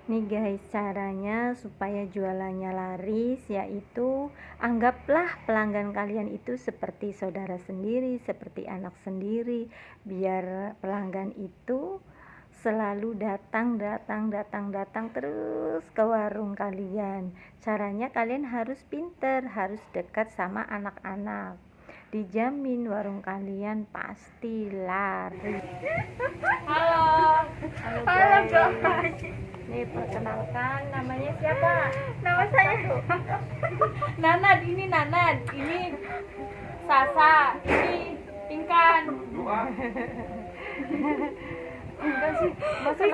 Nih guys, caranya supaya jualannya laris yaitu anggaplah pelanggan kalian itu seperti saudara sendiri, seperti anak sendiri, biar pelanggan itu selalu datang terus ke warung kalian. Caranya kalian harus pinter, harus dekat sama anak-anak. Dijamin warung kalian pasti laris. Halo. Halo guys. Nih perkenalkan, namanya siapa? Nama saya Nanad, ini Nanad, ini Sasa, ini Inkan. Enggak sih, masa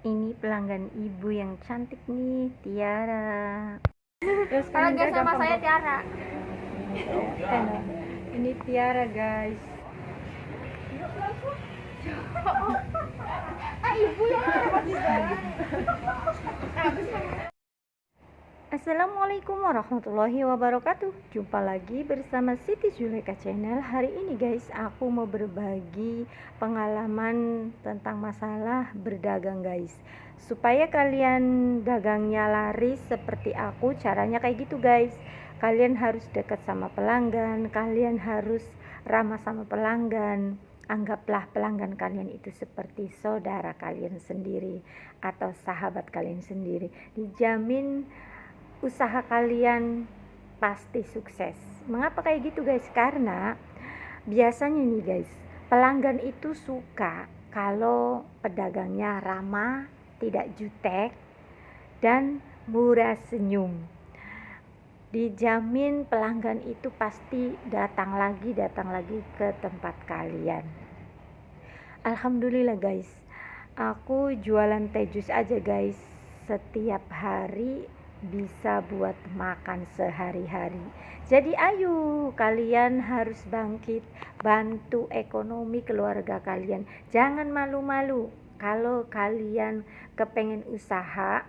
ini pelanggan ibu yang cantik nih, Tiara. Terus Halo guys, nama saya Tiara. Ini Tiara guys. Ibu yang Assalamualaikum warahmatullahi wabarakatuh. Jumpa lagi bersama Siti Zuleka Channel. Hari ini guys, aku mau berbagi pengalaman tentang masalah berdagang guys, supaya kalian dagangnya laris seperti aku. Caranya kayak gitu guys. Kalian harus dekat sama pelanggan, kalian harus ramah sama pelanggan. Anggaplah pelanggan kalian itu seperti saudara kalian sendiri atau sahabat kalian sendiri. Dijamin usaha kalian pasti sukses. Mengapa kayak gitu guys? Karena biasanya nih guys, pelanggan itu suka kalau pedagangnya ramah, tidak jutek, dan murah senyum. Dijamin pelanggan itu pasti datang lagi ke tempat kalian. Alhamdulillah guys, aku jualan teh jus aja guys, setiap hari bisa buat makan sehari-hari. Jadi ayo kalian harus bangkit, bantu ekonomi keluarga kalian. Jangan malu-malu. Kalau kalian kepengen usaha,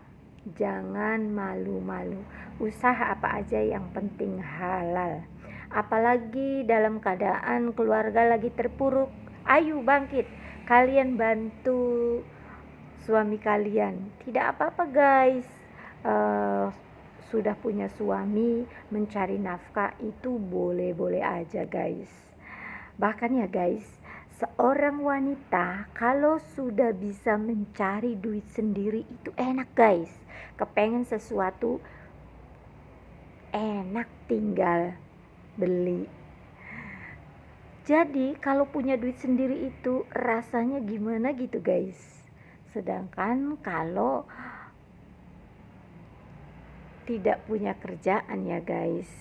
jangan malu-malu. Usaha apa aja yang penting halal. Apalagi dalam keadaan keluarga lagi terpuruk, ayo bangkit. Kalian bantu suami kalian. Tidak apa-apa guys. Sudah punya suami, mencari nafkah itu boleh-boleh aja guys. Bahkan ya guys, seorang wanita kalau sudah bisa mencari duit sendiri itu enak guys. Kepengen sesuatu enak tinggal beli. Jadi kalau punya duit sendiri itu rasanya gimana gitu guys. Sedangkan kalau tidak punya kerjaan ya guys,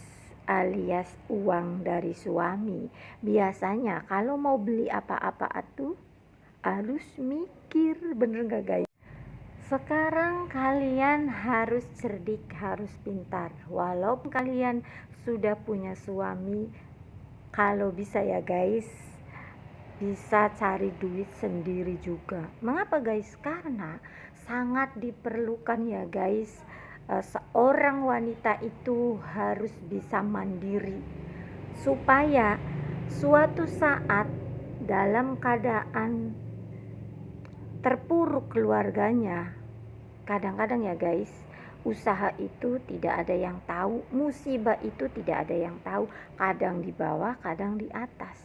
alias uang dari suami, biasanya kalau mau beli apa-apa tuh harus mikir, bener gak guys? Sekarang kalian harus cerdik, harus pintar. Walaupun kalian sudah punya suami, kalau bisa ya guys, bisa cari duit sendiri juga. Mengapa guys? Karena sangat diperlukan ya guys. Seorang wanita itu harus bisa mandiri, supaya suatu saat dalam keadaan terpuruk keluarganya, kadang-kadang ya guys, usaha itu tidak ada yang tahu, musibah itu tidak ada yang tahu, kadang di bawah, kadang di atas.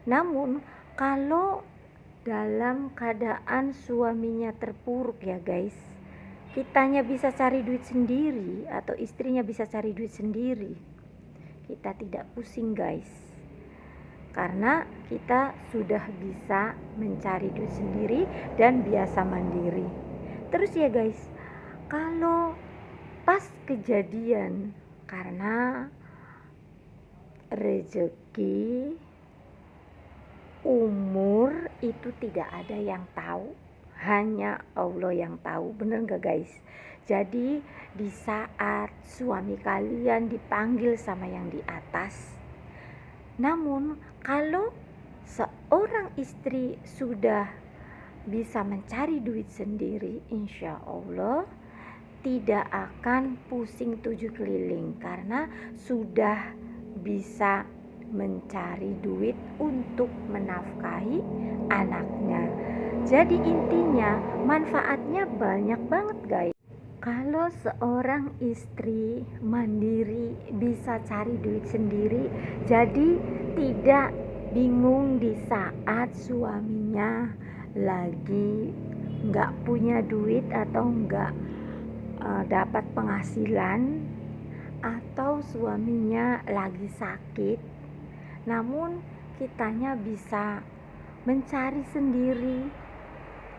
Namun kalau dalam keadaan suaminya terpuruk ya guys, kitanya bisa cari duit sendiri atau istrinya bisa cari duit sendiri, kita tidak pusing guys, karena kita sudah bisa mencari duit sendiri dan biasa mandiri. Terus ya guys, kalau pas kejadian karena rezeki, umur itu tidak ada yang tahu, hanya Allah yang tahu, bener gak guys? Jadi di saat suami kalian dipanggil sama yang di atas, namun kalau seorang istri sudah bisa mencari duit sendiri, insya Allah tidak akan pusing tujuh keliling, karena sudah bisa mencari duit untuk menafkahi anaknya. Jadi intinya manfaatnya banyak banget guys. Kalau seorang istri mandiri bisa cari duit sendiri, jadi tidak bingung di saat suaminya lagi nggak punya duit atau nggak dapat penghasilan, atau suaminya lagi sakit, namun kitanya bisa mencari sendiri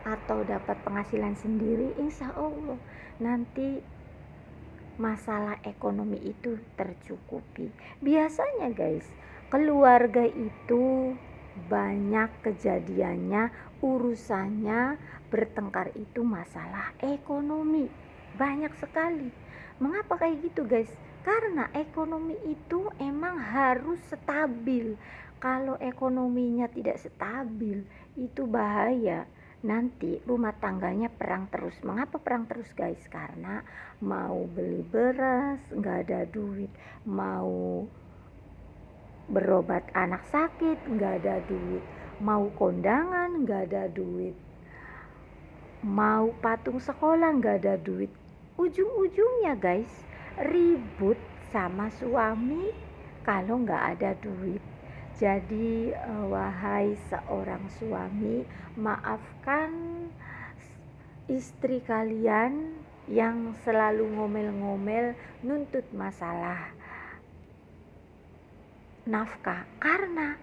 atau dapat penghasilan sendiri. Insya Allah nanti masalah ekonomi itu tercukupi. Biasanya guys, keluarga itu banyak kejadiannya, urusannya bertengkar itu masalah ekonomi, banyak sekali. Mengapa kayak gitu guys? Karena ekonomi itu emang harus stabil. Kalau ekonominya tidak stabil, itu bahaya. Nanti rumah tangganya perang terus. Mengapa perang terus guys? Karena mau beli beras nggak ada duit, mau berobat anak sakit nggak ada duit, mau kondangan nggak ada duit, mau patung sekolah nggak ada duit. Ujung-ujungnya guys ribut sama suami kalau nggak ada duit. Jadi wahai seorang suami, maafkan istri kalian yang selalu ngomel-ngomel nuntut masalah nafkah, karena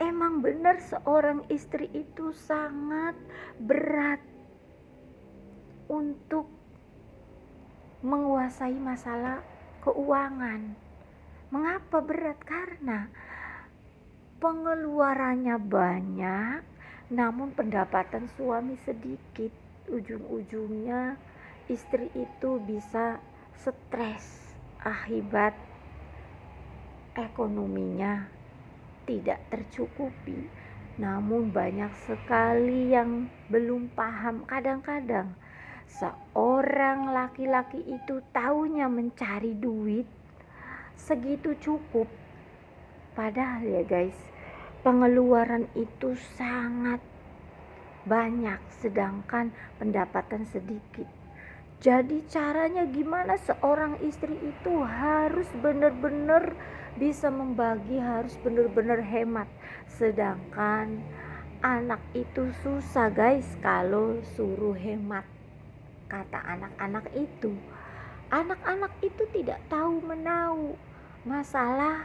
emang benar seorang istri itu sangat berat untuk menguasai masalah keuangan. Mengapa berat? Karena pengeluarannya banyak, namun pendapatan suami sedikit. Ujung-ujungnya istri itu bisa stres akibat ekonominya tidak tercukupi. Namun banyak sekali yang belum paham. Kadang-kadang seorang laki-laki itu taunya mencari duit segitu cukup, padahal ya guys, pengeluaran itu sangat banyak sedangkan pendapatan sedikit. Jadi caranya gimana? Seorang istri itu harus benar-benar bisa membagi, harus benar-benar hemat. Sedangkan anak itu susah guys kalau suruh hemat. Kata anak-anak itu, anak-anak itu tidak tahu menahu masalah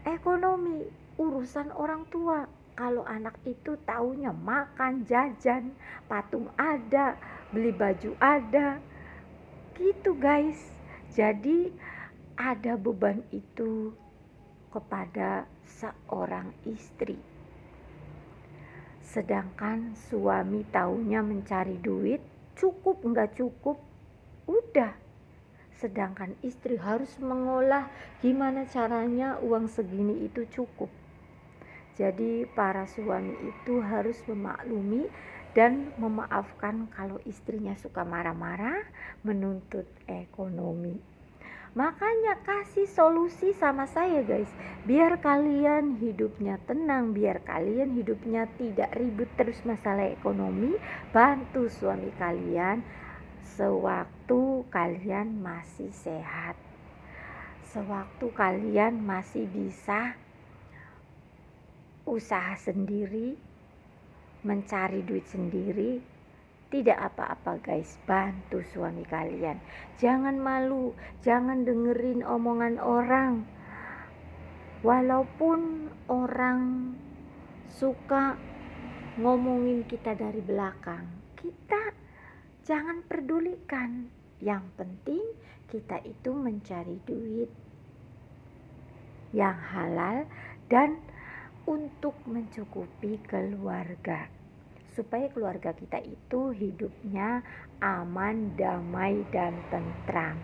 ekonomi, urusan orang tua. Kalau anak itu taunya makan, jajan, patung ada, beli baju ada, gitu guys. Jadi ada beban itu kepada seorang istri. Sedangkan suami taunya mencari duit, cukup nggak cukup, udah. Sedangkan istri harus mengolah gimana caranya uang segini itu cukup. Jadi para suami itu harus memaklumi dan memaafkan kalau istrinya suka marah-marah, menuntut ekonomi. Makanya kasih solusi sama saya guys, biar kalian hidupnya tenang, biar kalian hidupnya tidak ribut terus masalah ekonomi. Bantu suami kalian sewaktu kalian masih sehat, sewaktu kalian masih bisa usaha sendiri, mencari duit sendiri. Tidak apa-apa guys, bantu suami kalian. Jangan malu, jangan dengerin omongan orang. Walaupun orang suka ngomongin kita dari belakang, kita jangan pedulikan. Yang penting kita itu mencari duit yang halal dan untuk mencukupi keluarga, supaya keluarga kita itu hidupnya aman, damai, dan tentram.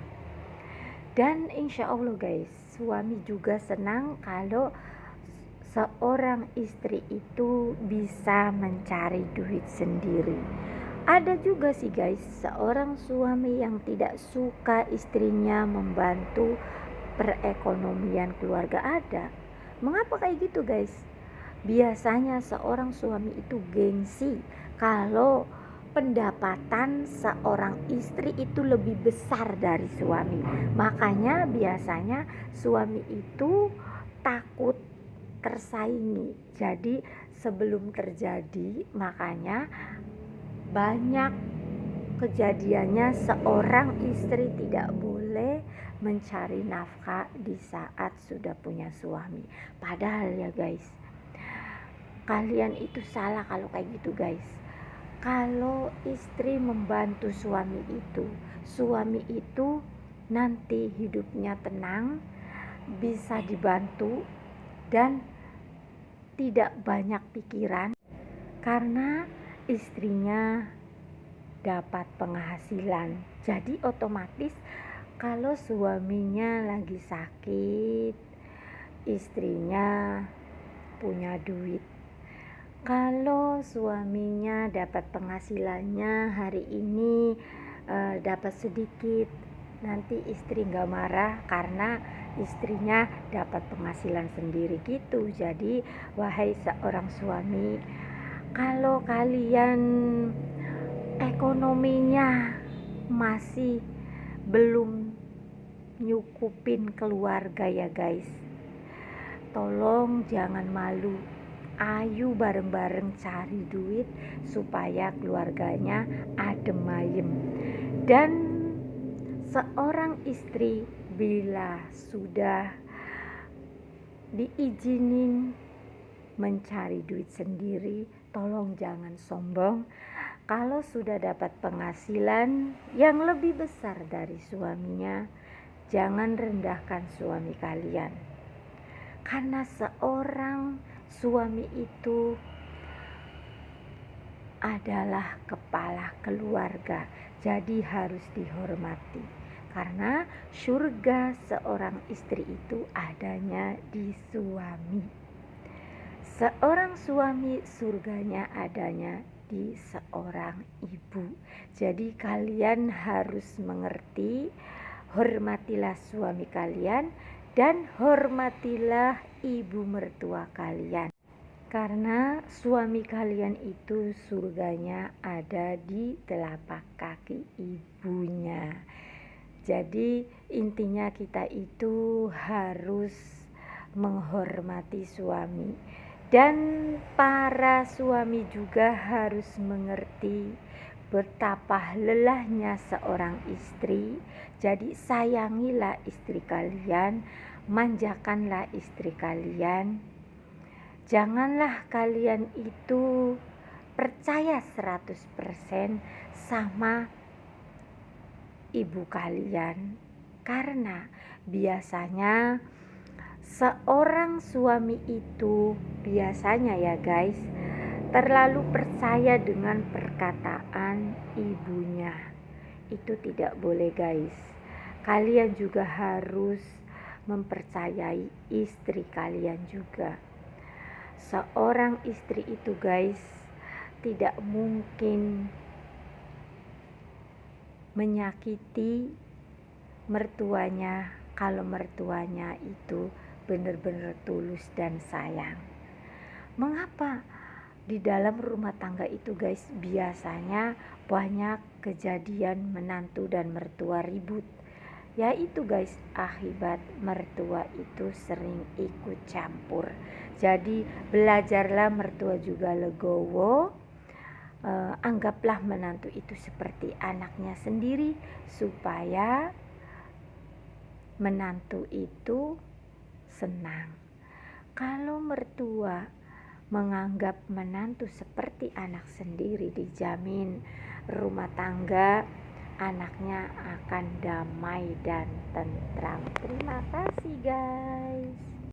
Dan insya Allah guys, suami juga senang kalau seorang istri itu bisa mencari duit sendiri. Ada juga sih guys, seorang suami yang tidak suka istrinya membantu perekonomian keluarga ada. Mengapa kayak gitu guys? Biasanya seorang suami itu gengsi kalau pendapatan seorang istri itu lebih besar dari suami. Makanya biasanya suami itu takut tersaingi. Jadi sebelum terjadi, makanya banyak kejadiannya seorang istri tidak boleh mencari nafkah di saat sudah punya suami. Padahal ya guys, kalian itu salah kalau kayak gitu guys. Kalau istri membantu suami itu nanti hidupnya tenang, bisa dibantu dan tidak banyak pikiran karena istrinya dapat penghasilan. Jadi otomatis kalau suaminya lagi sakit, istrinya punya duit. Kalau suaminya dapat penghasilannya hari ini dapat sedikit, nanti istri nggak marah karena istrinya dapat penghasilan sendiri gitu. Jadi wahai seorang suami, kalau kalian ekonominya masih belum nyukupin keluarga ya guys, tolong jangan malu. Ayo bareng-bareng cari duit supaya keluarganya adem ayem. Dan seorang istri bila sudah diizinin mencari duit sendiri, tolong jangan sombong. Kalau sudah dapat penghasilan yang lebih besar dari suaminya, jangan rendahkan suami kalian. Karena seorang suami itu adalah kepala keluarga, jadi harus dihormati. Karena surga seorang istri itu adanya di suami. Seorang suami surganya adanya di seorang ibu. Jadi kalian harus mengerti, hormatilah suami kalian dan hormatilah ibu mertua kalian. Karena suami kalian itu surganya ada di telapak kaki ibunya. Jadi intinya kita itu harus menghormati suami. Dan para suami juga harus mengerti betapa lelahnya seorang istri. Jadi sayangilah istri kalian, manjakanlah istri kalian. Janganlah kalian itu percaya 100% sama ibu kalian. Karena biasanya seorang suami itu biasanya ya guys terlalu percaya dengan perkataan ibunya. Itu tidak boleh guys. Kalian juga harus mempercayai istri kalian juga. Seorang istri itu guys tidak mungkin menyakiti mertuanya kalau mertuanya itu benar-benar tulus dan sayang. Mengapa di dalam rumah tangga itu guys biasanya banyak kejadian menantu dan mertua ribut? Yaitu guys akibat mertua itu sering ikut campur. Jadi belajarlah mertua juga legowo. Anggaplah menantu itu seperti anaknya sendiri supaya menantu itu senang. Kalau mertua menganggap menantu seperti anak sendiri, dijamin rumah tangga anaknya akan damai dan tentram. Terima kasih guys.